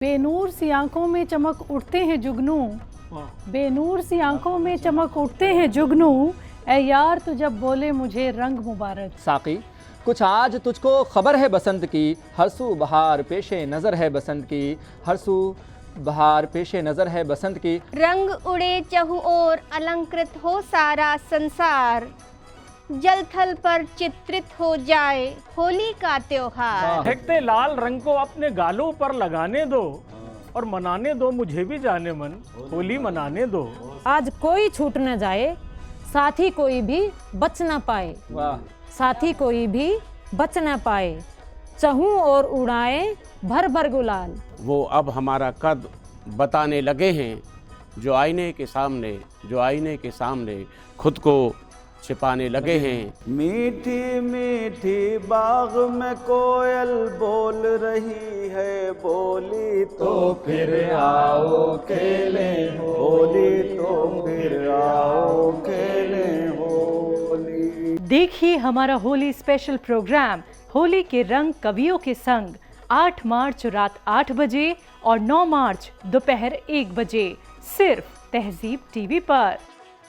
बेनूर सी आंखों में चमक उठते हैं जुगनू, बेनूर सी आंखों में चमक उठते हैं जुगनू, ऐ यार तू जब बोले मुझे रंग मुबारक। साकी कुछ आज तुझको खबर है बसंत की, हर सू बहार पेशे नज़र है बसंत की, हर सू बहार पेशे नज़र है बसंत की। रंग उड़े चहु ओर अलंकृत हो सारा संसार, जल थल पर चित्रित हो जाए होली का त्योहार। फेंकते लाल रंग को अपने गालों पर लगाने दो और मनाने दो मुझे भी जाने मन, होली मनाने दो। आज कोई छूट न जाए, साथी कोई भी बच न पाए, वाह। साथी कोई भी बच न पाए, चहूं और उड़ाए भर भर गुलाल। वो अब हमारा कद बताने लगे हैं, जो आईने के सामने खुद को छिपाने लगे हैं। मीठी मीठी बाग में कोयल बोल रही है, बोली तो फिर आओ खेले होली, तो फिर आओ खेले होली। देखिए हमारा होली स्पेशल प्रोग्राम होली के रंग कवियों के संग 8 मार्च रात 8 बजे और 9 मार्च दोपहर 1 बजे सिर्फ तहजीब टीवी पर।